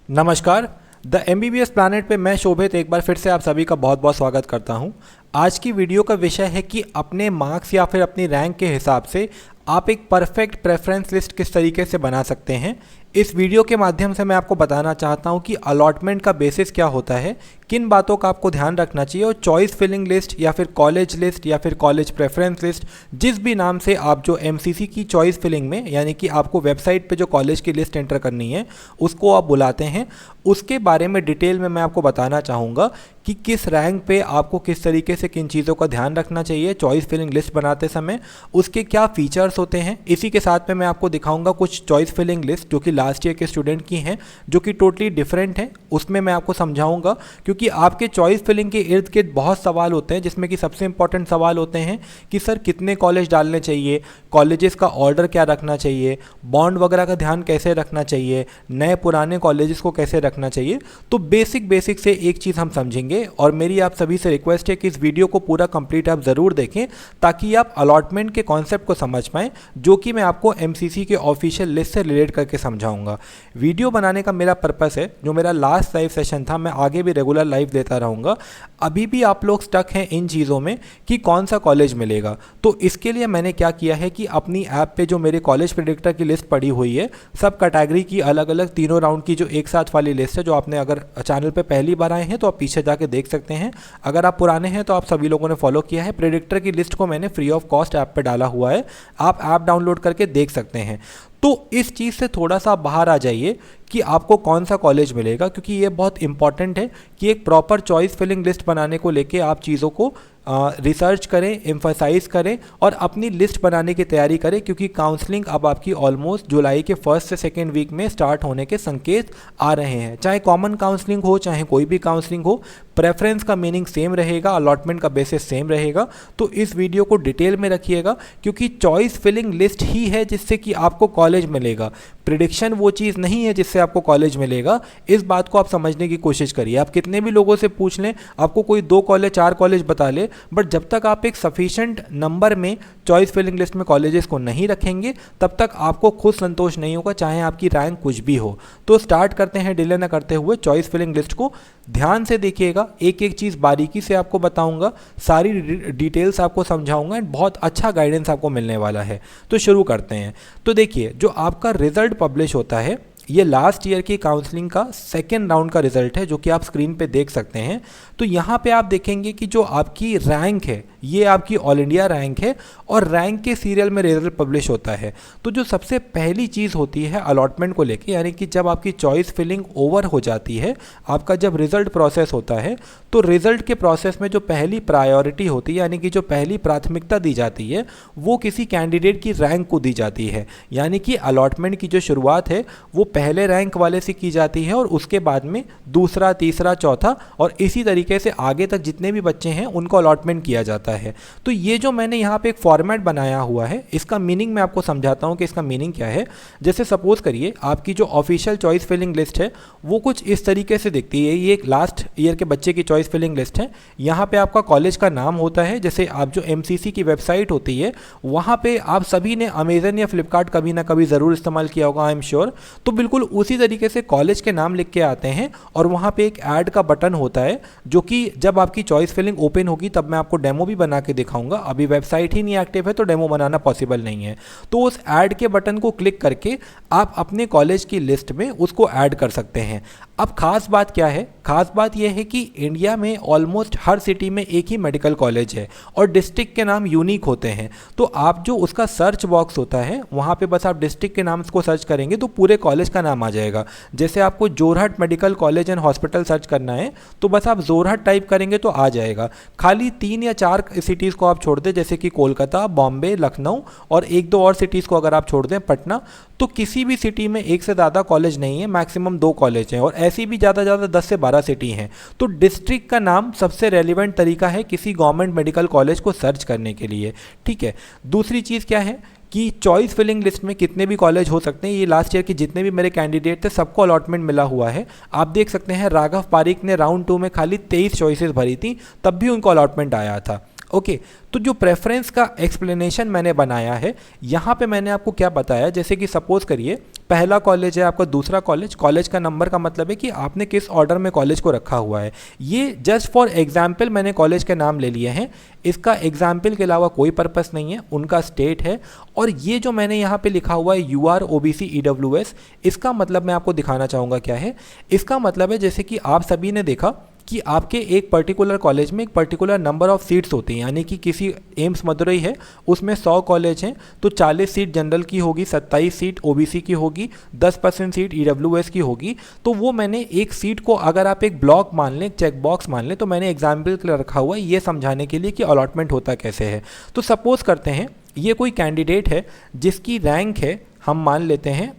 नमस्कार। The MBBS planet पे मैं शोभित एक बार फिर से आप सभी का बहुत बहुत स्वागत करता हूं। आज की वीडियो का विषय है कि अपने मार्क्स या फिर अपनी रैंक के हिसाब से आप एक परफेक्ट प्रेफरेंस लिस्ट किस तरीके से बना सकते हैं। इस वीडियो के माध्यम से मैं आपको बताना चाहता हूं कि अलॉटमेंट का बेसिस क्या होता है, किन बातों का आपको ध्यान रखना चाहिए और चॉइस फिलिंग लिस्ट या फिर कॉलेज लिस्ट या फिर कॉलेज प्रेफरेंस लिस्ट, जिस भी नाम से आप जो एमसीसी की चॉइस फिलिंग में यानी कि आपको वेबसाइट पे जो कॉलेज की लिस्ट एंटर करनी है उसको आप बुलाते हैं, उसके बारे में डिटेल में मैं आपको बताना चाहूँगा कि किस रैंक पे आपको किस तरीके से किन चीज़ों का ध्यान रखना चाहिए चॉइस फिलिंग लिस्ट बनाते समय, उसके क्या फीचर्स होते हैं। इसी के साथ में मैं आपको दिखाऊंगा कुछ चॉइस फिलिंग लिस्ट जो कि लास्ट ईयर के स्टूडेंट की हैं, जो कि टोटली डिफरेंट है, उसमें मैं आपको समझाऊंगा। क्योंकि आपके चॉइस फिलिंग के इर्द गिर्द बहुत सवाल होते हैं, जिसमें कि सबसे इंपॉर्टेंट सवाल होते हैं कि सर कितने कॉलेज डालने चाहिए, कॉलेजेस का ऑर्डर क्या रखना चाहिए, बॉन्ड वगैरह का ध्यान कैसे रखना चाहिए, नए पुराने कॉलेजेस को कैसे रखना चाहिए। तो बेसिक से एक चीज़ हम समझेंगे और मेरी आप सभी से रिक्वेस्ट है कि इस वीडियो को पूरा कंप्लीट आप ज़रूर देखें ताकि आप अलॉटमेंट के कॉन्सेप्ट को समझ पाएँ, जो कि मैं आपको एमसीसी के ऑफिशियल लिस्ट से रिलेट करके समझाऊंगा। वीडियो बनाने का मेरा पर्पस है, जो मेरा लास्ट लाइव सेशन था मैं आगे भी रेगुलर लाइव देता रहूँगा। अभी भी आप लोग स्टक हैं इन चीज़ों में कि कौन सा कॉलेज मिलेगा, तो इसके लिए मैंने क्या किया है कि अपनी ऐप पे जो मेरे कॉलेज प्रेडिक्टर की लिस्ट पड़ी हुई है, सब कैटेगरी की अलग अलग तीनों राउंड की जो एक साथ वाली लिस्ट है, जो आपने अगर चैनल पे पहली बार आए हैं तो आप पीछे जाके देख सकते हैं, अगर आप पुराने हैं तो आप सभी लोगों ने फॉलो किया है। प्रेडिक्टर की लिस्ट को मैंने फ्री ऑफ कॉस्ट ऐप पे डाला हुआ है, आप ऐप डाउनलोड करके देख सकते हैं। तो इस चीज़ से थोड़ा सा बाहर आ जाइए कि आपको कौन सा कॉलेज मिलेगा, क्योंकि ये बहुत इंपॉर्टेंट है कि एक प्रॉपर चॉइस फिलिंग लिस्ट बनाने को लेके आप चीज़ों को रिसर्च करें, एम्फसाइज करें और अपनी लिस्ट बनाने की तैयारी करें, क्योंकि काउंसलिंग अब आपकी ऑलमोस्ट जुलाई के फर्स्ट से सेकेंड वीक में स्टार्ट होने के संकेत आ रहे हैं। चाहे कॉमन काउंसलिंग हो चाहे कोई भी काउंसलिंग हो, प्रेफरेंस का मीनिंग सेम रहेगा, अलॉटमेंट का बेसिस सेम रहेगा। तो इस वीडियो को डिटेल में रखिएगा, क्योंकि चॉइस फिलिंग लिस्ट ही है जिससे कि आपको कॉलेज मिलेगा। प्रिडिक्शन वो चीज़ नहीं है जिससे आपको कॉलेज मिलेगा। इस बात को आप समझने की कोशिश करिए। आप कितने भी लोगों से पूछ लें, आपको कोई 2 कॉलेज 4 कॉलेज बता ले, बट जब तक आप एक सफिशेंट नंबर में चॉइस फिलिंग लिस्ट में कॉलेजेस को नहीं रखेंगे तब तक आपको खुद संतोष नहीं होगा, चाहे आपकी रैंक कुछ भी हो। तो स्टार्ट करते हैं डिले न करते हुए चॉइस फिलिंग लिस्ट को। ध्यान से देखिएगा, एक एक चीज़ बारीकी से आपको बताऊंगा, सारी डिटेल्स आपको समझाऊंगा एंड बहुत अच्छा गाइडेंस आपको मिलने वाला है। तो शुरू करते हैं। तो देखिए, जो आपका रिजल्ट पब्लिश होता है, ये लास्ट ईयर की काउंसलिंग का सेकेंड राउंड का रिजल्ट है, जो कि आप स्क्रीन पे देख सकते हैं। तो यहाँ पे आप देखेंगे कि जो आपकी रैंक है ये आपकी ऑल इंडिया रैंक है और रैंक के सीरियल में रिजल्ट पब्लिश होता है। तो जो सबसे पहली चीज़ होती है अलॉटमेंट को लेके, यानी कि जब आपकी चॉइस फिलिंग ओवर हो जाती है, आपका जब रिजल्ट प्रोसेस होता है, तो रिजल्ट के प्रोसेस में जो पहली प्रायोरिटी होती है, यानी कि जो पहली प्राथमिकता दी जाती है, वो किसी कैंडिडेट की रैंक को दी जाती है। यानी कि अलॉटमेंट की जो शुरुआत है वो पहले रैंक वाले से की जाती है और उसके बाद में दूसरा, तीसरा, चौथा और इसी तरीके से आगे तक जितने भी बच्चे हैं उनको अलॉटमेंट किया जाता है। तो ये जो मैंने यहाँ पे एक फॉर्मेट बनाया हुआ है, इसका मीनिंग मैं आपको समझाता हूँ कि इसका मीनिंग क्या है। जैसे सपोज करिए आपकी जो ऑफिशियल चॉइस फिलिंग लिस्ट है वो कुछ इस तरीके से दिखती है। ये एक लास्ट ईयर के बच्चे की चॉइस फिलिंग लिस्ट है। यहाँ पे आपका कॉलेज का नाम होता है, जैसे आप जो एमसीसी की वेबसाइट होती है वहाँ पे आप सभी ने अमेजन या फ्लिपकार्ट कभी ना कभी ज़रूर इस्तेमाल किया होगा, आई एम श्योर। तो बिल्कुल उसी तरीके से कॉलेज के नाम लिख के आते हैं और वहाँ पे एक ऐड का बटन होता है, जो कि जब आपकी चॉइस फिलिंग ओपन होगी तब मैं आपको डेमो भी बना के दिखाऊंगा। अभी वेबसाइट ही नहीं एक्टिव है तो डेमो बनाना पॉसिबल नहीं है। तो उस ऐड के बटन को क्लिक करके आप अपने कॉलेज की लिस्ट में उसको ऐड कर सकते हैं। अब खास बात क्या है? खास बात यह है कि इंडिया में ऑलमोस्ट हर सिटी में एक ही मेडिकल कॉलेज है और डिस्ट्रिक्ट के नाम यूनिक होते हैं। तो आप जो उसका सर्च बॉक्स होता है वहाँ पे बस आप डिस्ट्रिक्ट के नाम को सर्च करेंगे तो पूरे कॉलेज का नाम आ जाएगा। जैसे आपको Jorhat medical college and hospital search करना है तो बस आप जोरहट टाइप करेंगे तो आ जाएगा। खाली 3 या 4 सिटीज़ को आप छोड़ दें, जैसे कि कोलकाता, बॉम्बे, लखनऊ और 1-2 और सिटीज़ को अगर आप छोड़ दें, पटना, तो किसी भी सिटी में एक से ज़्यादा कॉलेज नहीं है, मैक्सिमम 2 कॉलेज हैं और ऐसी भी ज़्यादा 10 से 12 सिटी हैं। तो डिस्ट्रिक्ट का नाम सबसे रेलिवेंट तरीका है किसी गवर्नमेंट मेडिकल कॉलेज को सर्च करने के लिए। ठीक है। दूसरी चीज़ क्या है कि चॉइस फिलिंग लिस्ट में कितने भी कॉलेज हो सकते हैं। ये लास्ट ईयर के जितने भी मेरे कैंडिडेट थे सबको अलॉटमेंट मिला हुआ है। आप देख सकते हैं राघव पारिक ने राउंड 2 में खाली 23 चॉइसेस भरी थी, तब भी उनको अलॉटमेंट आया था। ओके तो जो प्रेफरेंस का एक्सप्लेनेशन मैंने बनाया है, यहाँ पे मैंने आपको क्या बताया, जैसे कि सपोज करिए पहला कॉलेज है आपका, दूसरा कॉलेज, कॉलेज का नंबर का मतलब है कि आपने किस ऑर्डर में कॉलेज को रखा हुआ है। ये जस्ट फॉर एग्जाम्पल मैंने कॉलेज के नाम ले लिए हैं, इसका एग्जाम्पल के अलावा कोई पर्पस नहीं है, उनका स्टेट है। और ये जो मैंने यहाँ पे लिखा हुआ है UR OBC EWS, इसका मतलब मैं आपको दिखाना चाहूँगा क्या है। इसका मतलब है जैसे कि आप सभी ने देखा कि आपके एक पर्टिकुलर कॉलेज में एक पर्टिकुलर नंबर ऑफ सीट्स होती हैं, यानी कि किसी एम्स मदुरई है उसमें 100 कॉलेज हैं तो 40 सीट जनरल की होगी, 27 सीट OBC की होगी, 10% सीट EWS की होगी। तो वो मैंने एक सीट को अगर आप एक ब्लॉक मान लें, चेक बॉक्स मान लें, तो मैंने एग्जाम्पल के लिए रखा हुआ है ये समझाने के लिए कि अलॉटमेंट होता कैसे है। तो सपोज करते हैं ये कोई कैंडिडेट है जिसकी रैंक है, हम मान लेते हैं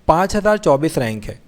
5024 रैंक है,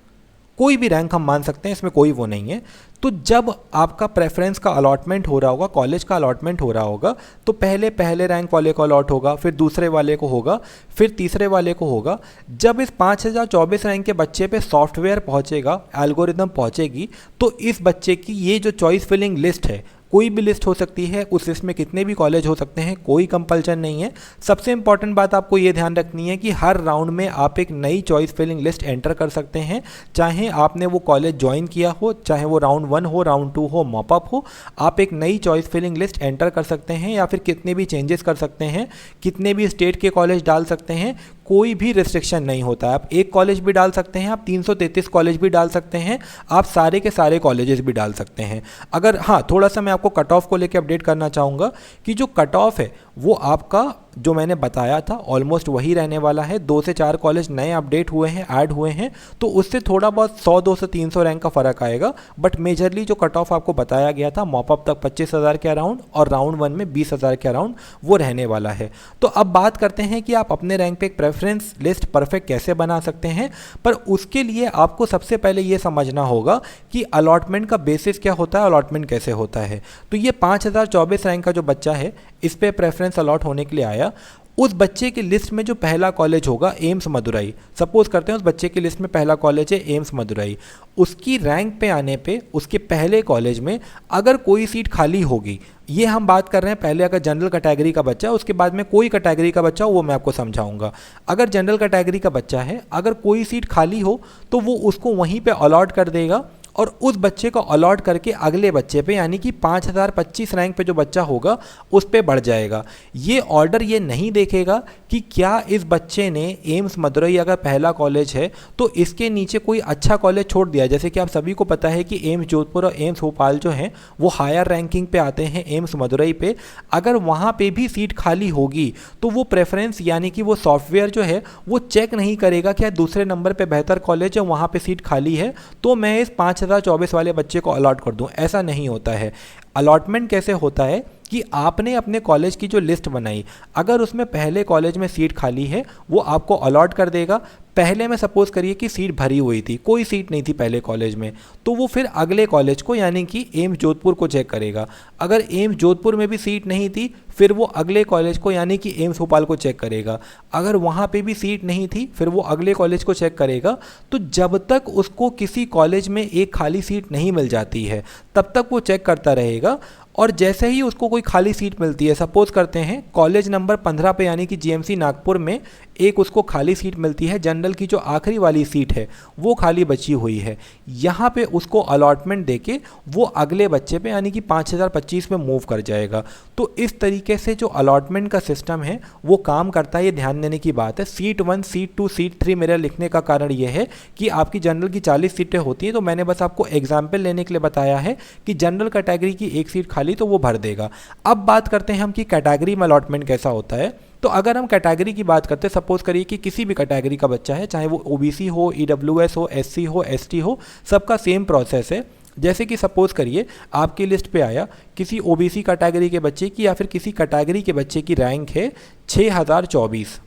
कोई भी रैंक हम मान सकते हैं, इसमें कोई वो नहीं है। तो जब आपका प्रेफरेंस का अलॉटमेंट हो रहा होगा, कॉलेज का अलॉटमेंट हो रहा होगा, तो पहले रैंक वाले को अलॉट होगा, फिर दूसरे वाले को होगा, फिर तीसरे वाले को होगा। जब इस 5024 रैंक के बच्चे पे सॉफ्टवेयर पहुंचेगा, एल्गोरिदम पहुंचेगी, तो इस बच्चे की ये जो चॉइस फिलिंग लिस्ट है, कोई भी लिस्ट हो सकती है, उस लिस्ट में कितने भी कॉलेज हो सकते हैं, कोई कंपल्शन नहीं है। सबसे इंपॉर्टेंट बात आपको ये ध्यान रखनी है कि हर राउंड में आप एक नई चॉइस फिलिंग लिस्ट एंटर कर सकते हैं, चाहे आपने वो कॉलेज ज्वाइन किया हो, चाहे वो राउंड 1 हो, राउंड 2 हो, मॉपअप हो, आप एक नई चॉइस फिलिंग लिस्ट एंटर कर सकते हैं, या फिर कितने भी चेंजेस कर सकते हैं, कितने भी स्टेट के कॉलेज डाल सकते हैं, कोई भी रिस्ट्रिक्शन नहीं होता है। आप एक कॉलेज भी डाल सकते हैं, आप 333 कॉलेज भी डाल सकते हैं, आप सारे के सारे कॉलेजेस भी डाल सकते हैं। अगर हाँ, थोड़ा सा मैं आपको कट ऑफ को लेकर अपडेट करना चाहूँगा कि जो कट ऑफ है वो आपका जो मैंने बताया था ऑलमोस्ट वही रहने वाला है। 2 से 4 कॉलेज नए अपडेट हुए हैं, ऐड हुए हैं, तो उससे थोड़ा बहुत 100-200 300 रैंक का फ़र्क आएगा। बट मेजरली जो कट ऑफ आपको बताया गया था मॉपअप तक 25,000 के अराउंड और राउंड 1 में 20,000 के अराउंड वो रहने वाला है। तो अब बात करते हैं कि आप अपने रैंक पे एक प्रेफरेंस लिस्ट परफेक्ट कैसे बना सकते हैं। पर उसके लिए आपको सबसे पहले ये समझना होगा कि अलॉटमेंट का बेसिस क्या होता है, अलॉटमेंट कैसे होता है। तो ये 5024 रैंक का जो बच्चा है, इस पे प्रेफरेंस अलॉट होने के लिए आया, उस बच्चे की लिस्ट में जो पहला कॉलेज होगा एम्स मदुरई, सपोज करते हैं उस बच्चे की लिस्ट में पहला कॉलेज है एम्स मदुरई, उसकी रैंक पे आने पे उसके पहले कॉलेज में अगर कोई सीट खाली होगी, ये हम बात कर रहे हैं पहले अगर जनरल कैटेगरी का बच्चा, उसके बाद में कोई कैटेगरी का बच्चा हो वो मैं आपको समझाऊंगा। अगर जनरल कैटेगरी का बच्चा है, अगर कोई सीट खाली हो तो वो उसको वहीं पे अलॉट कर देगा और उस बच्चे को अलॉट करके अगले बच्चे पे, यानी कि 5025 रैंक पे जो बच्चा होगा उस पे बढ़ जाएगा। ये ऑर्डर ये नहीं देखेगा कि क्या इस बच्चे ने एम्स मदुरई अगर पहला कॉलेज है तो इसके नीचे कोई अच्छा कॉलेज छोड़ दिया। जैसे कि आप सभी को पता है कि एम्स जोधपुर और एम्स भोपाल जो हैं वो हायर रैंकिंग पे आते हैं एम्स मदुरई पे। अगर वहाँ पे भी सीट खाली होगी तो वो प्रेफरेंस यानी कि वो सॉफ्टवेयर जो है वो चेक नहीं करेगा क्या दूसरे नंबर पे बेहतर कॉलेज है, वहाँ पे सीट खाली है तो मैं इस 5024 वाले बच्चे को अलॉट कर दूं। ऐसा नहीं होता है। अलॉटमेंट कैसे होता है कि आपने अपने कॉलेज की जो लिस्ट बनाई, अगर उसमें पहले कॉलेज में सीट खाली है वो आपको अलॉट कर देगा। पहले में सपोज करिए कि सीट भरी हुई थी, कोई सीट नहीं थी पहले कॉलेज में, तो वो फिर अगले कॉलेज को यानी कि एम्स जोधपुर को चेक करेगा। अगर एम्स जोधपुर में भी सीट नहीं थी फिर वो अगले कॉलेज को यानी कि एम्स भोपाल को चेक करेगा। अगर वहाँ पे भी सीट नहीं थी फिर वो अगले कॉलेज को चेक करेगा। तो जब तक उसको किसी कॉलेज में एक खाली सीट नहीं मिल जाती है तब तक वो चेक करता रहेगा। और जैसे ही उसको कोई खाली सीट मिलती है, सपोज करते हैं कॉलेज नंबर 15 पे यानी कि GMC नागपुर में एक उसको खाली सीट मिलती है, जनरल की जो आखिरी वाली सीट है वो खाली बची हुई है, यहाँ पे उसको अलॉटमेंट देके वो अगले बच्चे पे यानी कि 5025 में मूव कर जाएगा। तो इस तरीके से जो अलॉटमेंट का सिस्टम है वो काम करता है, ये ध्यान देने की बात है। सीट 1, सीट 2, सीट 3 मेरा लिखने का कारण ये है कि आपकी जनरल की 40 सीटें होती हैं, तो मैंने बस आपको एग्जाम्पल लेने के लिए बताया है कि जनरल कैटेगरी की एक सीट खाली तो वो भर देगा। अब बात करते हैं हम कि कैटेगरी में अलॉटमेंट कैसा होता है। तो अगर हम कैटेगरी की बात करते हैं, सपोज करिए कि किसी भी कैटेगरी का बच्चा है, चाहे वो OBC हो, EWS हो, SC हो, ST हो, सबका सेम प्रोसेस है। जैसे कि सपोज करिए आपकी लिस्ट पे आया किसी OBC कैटेगरी के बच्चे की या फिर किसी कैटेगरी के बच्चे की रैंक है 6024,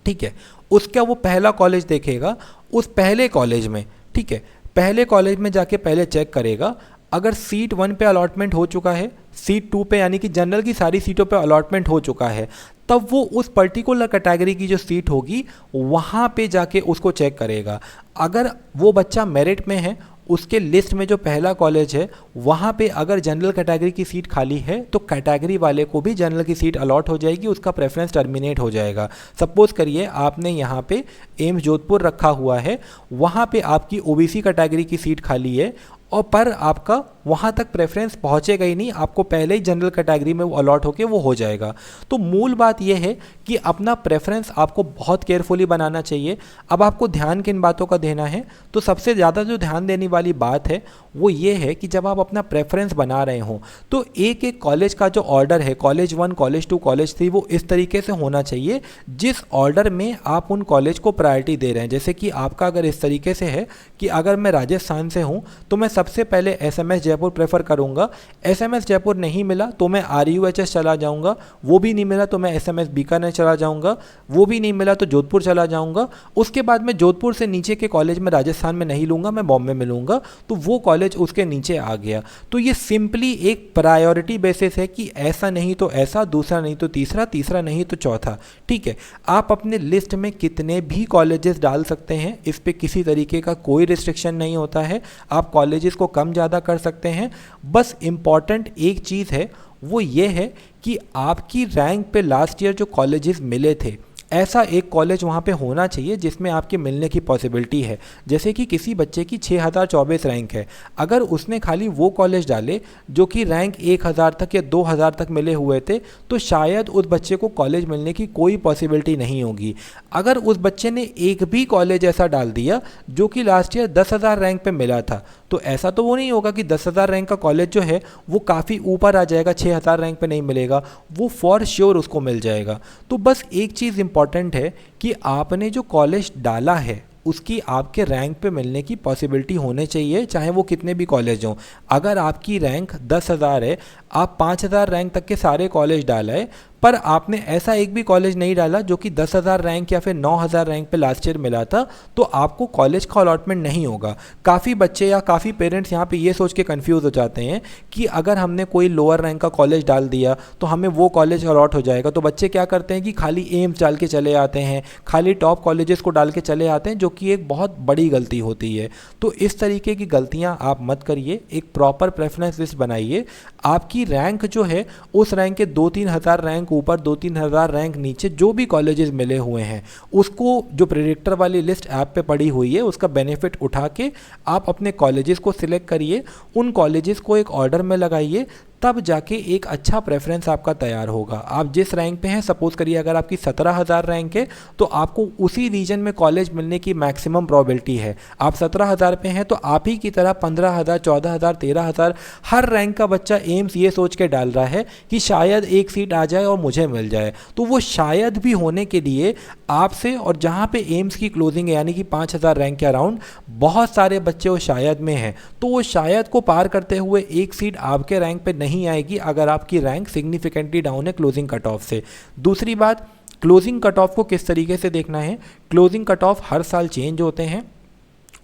ठीक है। उसका वो पहला कॉलेज देखेगा, उस पहले कॉलेज में, ठीक है, पहले कॉलेज में जाके पहले चेक करेगा। अगर सीट 1 पे अलॉटमेंट हो चुका है, सीट 2 पे यानी कि जनरल की सारी सीटों पे अलॉटमेंट हो चुका है, तब वो उस पर्टिकुलर कैटेगरी की जो सीट होगी वहाँ पे जाके उसको चेक करेगा। अगर वो बच्चा मेरिट में है उसके लिस्ट में जो पहला कॉलेज है वहाँ पे अगर जनरल कैटेगरी की सीट खाली है तो कैटेगरी वाले को भी जनरल की सीट अलॉट हो जाएगी, उसका प्रेफरेंस टर्मिनेट हो जाएगा। सपोज करिए आपने यहाँ पे एम्स जोधपुर रखा हुआ है, वहाँ पे आपकी ओबीसी कैटेगरी की सीट खाली है और पर आपका वहाँ तक प्रेफरेंस पहुँचेगा ही नहीं, आपको पहले ही जनरल कैटेगरी में वो अलॉट होके वो हो जाएगा। तो मूल बात ये है कि अपना प्रेफरेंस आपको बहुत केयरफुली बनाना चाहिए। अब आपको ध्यान किन बातों का देना है, तो सबसे ज़्यादा जो ध्यान देने वाली बात है वो ये है कि जब आप अपना प्रेफरेंस बना रहे हो तो एक एक कॉलेज का जो ऑर्डर है, कॉलेज 1, कॉलेज 2, कॉलेज 3, वो इस तरीके से होना चाहिए जिस ऑर्डर में आप उन कॉलेज को प्रायोरिटी दे रहे हैं। जैसे कि आपका अगर इस तरीके से है कि अगर मैं राजस्थान से हूँ तो मैं सबसे पहले एसएमएस जयपुर प्रेफर करूंगा, एसएमएस जयपुर नहीं मिला तो मैं आरयूएचएस चला जाऊंगा, वो भी नहीं मिला तो मैं एसएमएस बीकानेर चला जाऊंगा, वो भी नहीं मिला तो जोधपुर चला जाऊंगा। उसके बाद मैं जोधपुर से नीचे के कॉलेज में राजस्थान में नहीं लूंगा, मैं बॉम्बे में लूंगा, तो वो कॉलेज उसके नीचे आ गया। तो ये सिंपली एक प्रायोरिटी बेसिस है कि ऐसा नहीं तो ऐसा, दूसरा नहीं तो तीसरा, तीसरा नहीं तो चौथा। ठीक है, आप अपने लिस्ट में कितने भी कॉलेजेस डाल सकते हैं, इस पे किसी तरीके का कोई रिस्ट्रिक्शन नहीं होता है। आप कॉलेजेस को कम ज़्यादा कर सकते हैं। बस इम्पॉर्टेंट एक चीज़ है, वो ये है कि आपकी रैंक पे लास्ट ईयर जो कॉलेजेस मिले थे, ऐसा एक कॉलेज वहाँ पे होना चाहिए जिसमें आपके मिलने की पॉसिबिलिटी है। जैसे कि किसी बच्चे की 6024 रैंक है, अगर उसने खाली वो कॉलेज डाले जो कि रैंक 1000 तक या 2000 तक मिले हुए थे, तो शायद उस बच्चे को कॉलेज मिलने की कोई पॉसिबिलिटी नहीं होगी। अगर उस बच्चे ने एक भी कॉलेज ऐसा डाल दिया जो कि लास्ट ईयर 10,000 रैंक पे मिला था, तो ऐसा तो वो नहीं होगा कि 10,000 रैंक का कॉलेज जो है वो काफ़ी ऊपर आ जाएगा, 6,000 रैंक पे नहीं मिलेगा, वो फॉर श्योर उसको मिल जाएगा। तो बस एक चीज़ इंपॉर्टेंट है कि आपने जो कॉलेज डाला है उसकी आपके रैंक पे मिलने की पॉसिबिलिटी होने चाहिए, चाहे वो कितने भी कॉलेज हों। अगर आपकी रैंक 10,000 है, आप 5,000 रैंक तक के सारे कॉलेज डाला है, पर आपने ऐसा एक भी कॉलेज नहीं डाला जो कि 10,000 रैंक या फिर 9,000 रैंक पे लास्ट ईयर मिला था, तो आपको कॉलेज का अलॉटमेंट नहीं होगा। काफ़ी बच्चे या काफ़ी पेरेंट्स यहाँ पे ये सोच के कंफ्यूज हो जाते हैं कि अगर हमने कोई लोअर रैंक का कॉलेज डाल दिया तो हमें वो कॉलेज अलॉट हो जाएगा। तो बच्चे क्या करते हैं कि खाली एम्स डाल के चले आते हैं, खाली टॉप कॉलेजेस को डाल के चले आते हैं, जो कि एक बहुत बड़ी गलती होती है। तो इस तरीके की गलतियाँ आप मत करिए, एक प्रॉपर प्रेफरेंस लिस्ट बनाइए। आपकी रैंक जो है उस रैंक के 2-3 हज़ार रैंक ऊपर, 2-3 हज़ार रैंक नीचे जो भी कॉलेजेस मिले हुए हैं, उसको जो प्रेडिक्टर वाली लिस्ट ऐप पे पड़ी हुई है उसका बेनिफिट उठा के आप अपने कॉलेजेस को सिलेक्ट करिए, उन कॉलेजेस को एक ऑर्डर में लगाइए, तब जाके एक अच्छा प्रेफरेंस आपका तैयार होगा। आप जिस रैंक पे हैं, सपोज करिए अगर आपकी 17,000 रैंक है तो आपको उसी रीजन में कॉलेज मिलने की मैक्सिमम प्रोबेबिलिटी है। आप 17,000 पे हैं तो आप ही की तरह 15,000, 14,000, 13,000 हर रैंक का बच्चा एम्स ये सोच के डाल रहा है कि शायद एक सीट आ जाए और मुझे मिल जाए। तो वो शायद भी होने के लिए आपसे, और जहाँ पे एम्स की क्लोजिंग है यानी कि 5,000 रैंक के अराउंड, बहुत सारे बच्चे वो शायद में हैं, तो वो शायद को पार करते हुए एक सीट आपके रैंक पे नहीं आएगी अगर आपकी रैंक सिग्निफिकेंटली डाउन है क्लोजिंग कट ऑफ से। दूसरी बात, क्लोजिंग कट ऑफ को किस तरीके से देखना है। क्लोजिंग कट ऑफ हर साल चेंज होते हैं,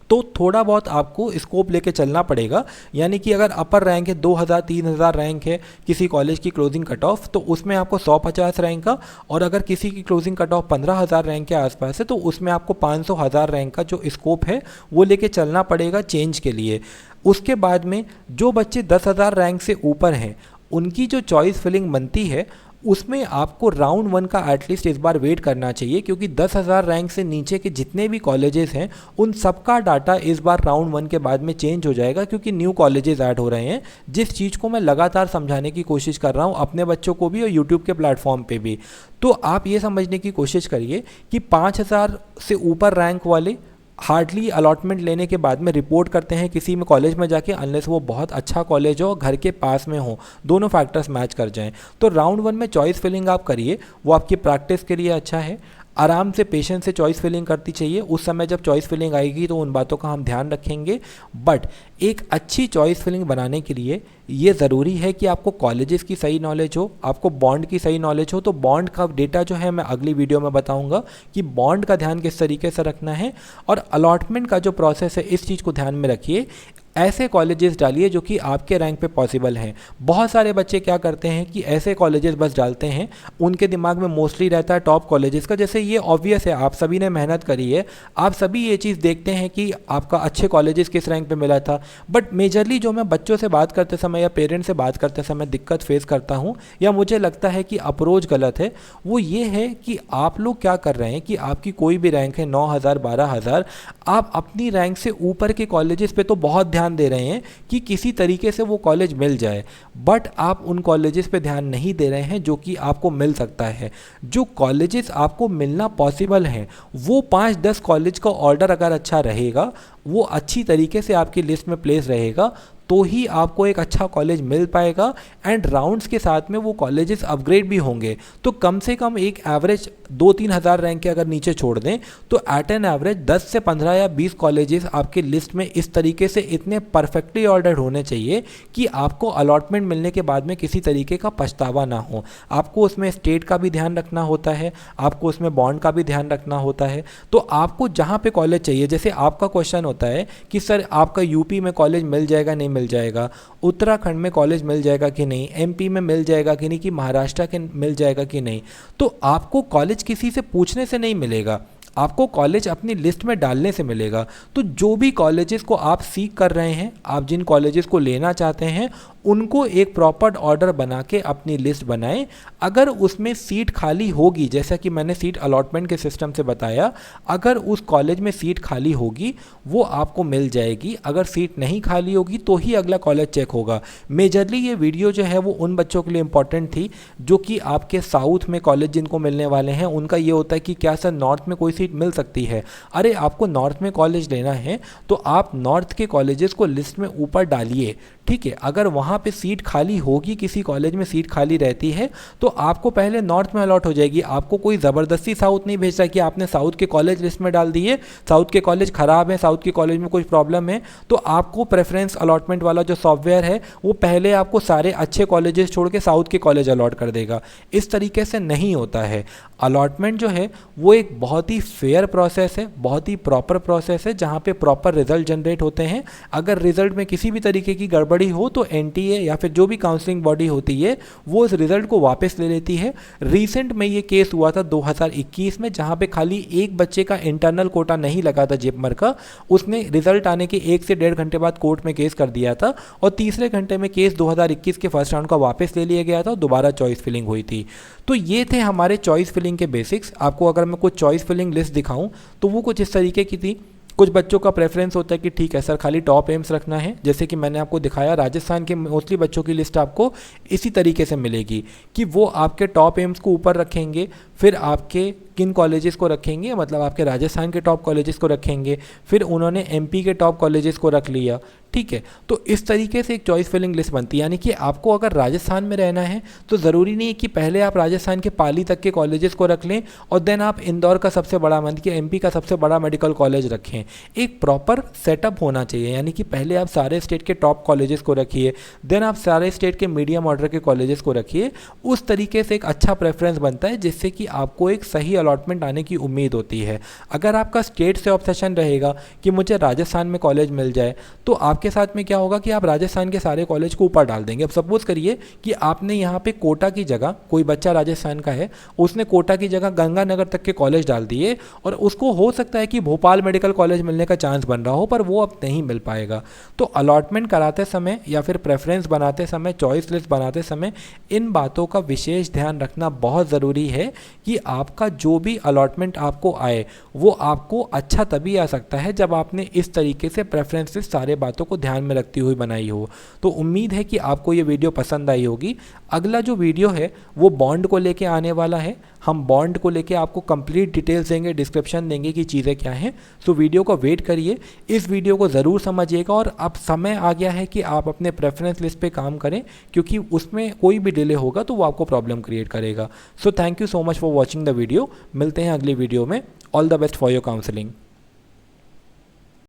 तो थोड़ा बहुत आपको स्कोप लेके चलना पड़ेगा। यानी कि अगर अपर रैंक है 2,000, 3,000 रैंक है किसी कॉलेज की क्लोजिंग कट ऑफ, तो उसमें आपको 150 रैंक का, और अगर किसी की क्लोजिंग कट ऑफ 15,000 रैंक के आसपास है तो उसमें आपको 500,000 रैंक का जो स्कोप है वो लेके चलना पड़ेगा चेंज के लिए। उसके बाद में जो बच्चे 10,000 रैंक से ऊपर हैं उनकी जो चॉइस फिलिंग बनती है उसमें आपको राउंड 1 का एटलीस्ट इस बार वेट करना चाहिए, क्योंकि 10,000 रैंक से नीचे के जितने भी कॉलेजेस हैं उन सबका डाटा इस बार राउंड 1 के बाद में चेंज हो जाएगा, क्योंकि न्यू कॉलेजेस ऐड हो रहे हैं। जिस चीज़ को मैं लगातार समझाने की कोशिश कर रहा हूँ अपने बच्चों को भी और यूट्यूब के प्लेटफॉर्म पे भी। तो आप ये समझने की कोशिश करिए कि 5,000 से ऊपर रैंक वाले हार्डली अलॉटमेंट लेने के बाद में रिपोर्ट करते हैं किसी में कॉलेज में जाके, अनलेस वो बहुत अच्छा कॉलेज हो, घर के पास में हो, दोनों फैक्टर्स मैच कर जाएं। तो राउंड 1 में चॉइस फिलिंग आप करिए, वो आपकी प्रैक्टिस के लिए अच्छा है। आराम से पेशेंस से चॉइस फिलिंग करती चाहिए। उस समय जब चॉइस फिलिंग आएगी तो उन बातों का हम ध्यान रखेंगे। बट एक अच्छी चॉइस फिलिंग बनाने के लिए ये ज़रूरी है कि आपको कॉलेजेस की सही नॉलेज हो, आपको बॉन्ड की सही नॉलेज हो। तो बॉन्ड का डेटा जो है मैं अगली वीडियो में बताऊंगा कि बॉन्ड का ध्यान किस तरीके से रखना है, और अलॉटमेंट का जो प्रोसेस है इस चीज़ को ध्यान में रखिए। ऐसे कॉलेजेस डालिए जो कि आपके रैंक पे पॉसिबल हैं। बहुत सारे बच्चे क्या करते हैं कि ऐसे कॉलेजेस बस डालते हैं, उनके दिमाग में मोस्टली रहता है टॉप कॉलेजेस का। जैसे ये ऑब्वियस है, आप सभी ने मेहनत करी है, आप सभी ये चीज़ देखते हैं कि आपका अच्छे कॉलेजेस किस रैंक पे मिला था। बट मेजरली जो मैं बच्चों से बात करते समय या पेरेंट्स से बात करते समय दिक्कत फेस करता हूँ, या मुझे लगता है कि अप्रोच गलत है, वो ये है कि आप लोग क्या कर रहे हैं कि आपकी कोई भी रैंक है 9,000 12,000, आप अपनी रैंक से ऊपर के कॉलेजेस पे तो बहुत ध्यान दे रहे हैं कि किसी तरीके से वो कॉलेज मिल जाए, बट आप उन कॉलेजेस पे ध्यान नहीं दे रहे हैं जो कि आपको मिल सकता है। जो कॉलेजेस आपको मिलना पॉसिबल हैं, वो 5-10 कॉलेज का ऑर्डर अगर अच्छा रहेगा, वो अच्छी तरीके से आपकी लिस्ट में प्लेस रहेगा, तो ही आपको एक अच्छा कॉलेज मिल पाएगा। एंड राउंड्स के साथ में वो कॉलेजेस अपग्रेड भी होंगे। तो कम से कम एक एवरेज 2-3 हज़ार रैंक के अगर नीचे छोड़ दें, तो एट एन एवरेज 10 से 15 या 20 कॉलेजेस आपके लिस्ट में इस तरीके से इतने परफेक्टली ऑर्डर्ड होने चाहिए कि आपको अलॉटमेंट मिलने के बाद में किसी तरीके का पछतावा ना हो। आपको उसमें स्टेट का भी ध्यान रखना होता है, आपको उसमें बॉन्ड का भी ध्यान रखना होता है। तो आपको जहाँ पे कॉलेज चाहिए, जैसे आपका क्वेश्चन होता है कि सर आपका यूपी में कॉलेज मिल जाएगा नहीं मिल जाएगा, उत्तराखंड में कॉलेज मिल जाएगा कि नहीं, एमपी में मिल जाएगा कि नहीं, कि महाराष्ट्र के मिल जाएगा कि नहीं, तो आपको कॉलेज किसी से पूछने से नहीं मिलेगा, आपको कॉलेज अपनी लिस्ट में डालने से मिलेगा। तो जो भी कॉलेजेस को आप सीख कर रहे हैं, आप जिन कॉलेजेस को लेना चाहते हैं, उनको एक प्रॉपर ऑर्डर बना के अपनी लिस्ट बनाएं। अगर उसमें सीट खाली होगी, जैसा कि मैंने सीट अलॉटमेंट के सिस्टम से बताया, अगर उस कॉलेज में सीट खाली होगी वो आपको मिल जाएगी। अगर सीट नहीं खाली होगी तो ही अगला कॉलेज चेक होगा। मेजरली ये वीडियो जो है वो उन बच्चों के लिए इंपॉर्टेंट थी जो कि आपके साउथ में कॉलेज जिनको मिलने वाले हैं, उनका ये होता है कि क्या सर नॉर्थ में कोई सीट मिल सकती है। अरे आपको नॉर्थ में कॉलेज लेना है तो आप नॉर्थ के कॉलेजेस को लिस्ट में ऊपर डालिए, ठीक है। अगर वहाँ पे सीट खाली होगी, किसी कॉलेज में सीट खाली रहती है, तो आपको पहले नॉर्थ में अलॉट हो जाएगी। आपको कोई ज़बरदस्ती साउथ नहीं भेजता कि आपने साउथ के कॉलेज लिस्ट में डाल दिए, साउथ के कॉलेज ख़राब है, साउथ के कॉलेज में कोई प्रॉब्लम है, तो आपको प्रेफरेंस अलॉटमेंट वाला जो सॉफ्टवेयर है वो पहले आपको सारे अच्छे कॉलेजेस छोड़ के साउथ के कॉलेज अलॉट कर देगा। इस तरीके से नहीं होता है। अलॉटमेंट जो है वो एक बहुत ही फेयर प्रोसेस है, बहुत ही प्रॉपर प्रोसेस है, जहाँ पे प्रॉपर रिजल्ट जनरेट होते हैं। अगर रिजल्ट में किसी भी तरीके की गड़बड़ी हो तो एनटीए या फिर जो भी काउंसलिंग बॉडी होती है वो इस रिजल्ट को वापस ले लेती है। रिसेंट में ये केस हुआ था 2021 में, जहाँ पे खाली एक बच्चे का इंटरनल कोटा नहीं लगा था जेपमर का, उसने रिजल्ट आने के 1 से 1.5 घंटे बाद कोर्ट में केस कर दिया था, और तीसरे घंटे में केस 2021 के फर्स्ट राउंड का वापस ले लिया गया था, दोबारा चॉइस फिलिंग हुई थी। तो ये थे हमारे चॉइस फिलिंग के बेसिक्स। आपको अगर मैं कुछ चॉइस फिलिंग लिस्ट दिखाऊं तो वो कुछ इस तरीके की थी। कुछ बच्चों का प्रेफरेंस होता है कि ठीक है सर खाली टॉप एम्स रखना है, जैसे कि मैंने आपको दिखाया राजस्थान के मोस्टली बच्चों की लिस्ट आपको इसी तरीके से मिलेगी कि वो आपके टॉप एम्स को ऊपर रखेंगे, फिर आपके किन कॉलेजेस को रखेंगे, मतलब आपके राजस्थान के टॉप कॉलेजेस को रखेंगे, फिर उन्होंने एमपी के टॉप कॉलेजेस को रख लिया, ठीक है। तो इस तरीके से एक चॉइस फिलिंग लिस्ट बनती है। यानी कि आपको अगर राजस्थान में रहना है तो ज़रूरी नहीं है कि पहले आप राजस्थान के पाली तक के कॉलेजेस को रख लें और देन आप इंदौर का सबसे बड़ा, मतलब कि एमपी का सबसे बड़ा मेडिकल कॉलेज रखें। एक प्रॉपर सेटअप होना चाहिए, यानी कि पहले आप सारे स्टेट के टॉप कॉलेजेस को रखिए, देन आप सारे स्टेट के मीडियम ऑर्डर के कॉलेजेस को रखिए। उस तरीके से एक अच्छा प्रेफरेंस बनता है, जिससे कि आपको एक सही अलॉटमेंट आने की उम्मीद होती है। अगर आपका स्टेट से ऑब्सेशन रहेगा कि मुझे राजस्थान में कॉलेज मिल जाए, तो आपके साथ में क्या होगा कि आप राजस्थान के सारे कॉलेज को ऊपर डाल देंगे। अब सपोज करिए कि आपने यहाँ पे कोटा की जगह, कोई बच्चा राजस्थान का है, उसने कोटा की जगह गंगानगर तक के कॉलेज डाल दिए, और उसको हो सकता है कि भोपाल मेडिकल कॉलेज मिलने का चांस बन रहा हो, पर वो अब नहीं मिल पाएगा। तो अलॉटमेंट कराते समय या फिर प्रेफरेंस बनाते समय, चॉइस लिस्ट बनाते समय इन बातों का विशेष ध्यान रखना बहुत ज़रूरी है कि आपका जो भी अलॉटमेंट आपको आए वो आपको अच्छा तभी आ सकता है जब आपने इस तरीके से प्रेफरेंस लिस्ट सारे बातों को ध्यान में रखती हुई बनाई हो। तो उम्मीद है कि आपको ये वीडियो पसंद आई होगी। अगला जो वीडियो है वो बॉन्ड को लेके आने वाला है। हम बॉन्ड को लेके आपको कंप्लीट डिटेल्स देंगे, डिस्क्रिप्शन देंगे कि चीज़ें क्या हैं। सो वीडियो को वेट करिए, इस वीडियो को ज़रूर समझिएगा, और अब समय आ गया है कि आप अपने प्रेफरेंस लिस्ट पे काम करें, क्योंकि उसमें कोई भी डिले होगा तो वो आपको प्रॉब्लम क्रिएट करेगा। So thank you so much for watching the video. मिलते हैं अगली वीडियो में। All the best for your counselling.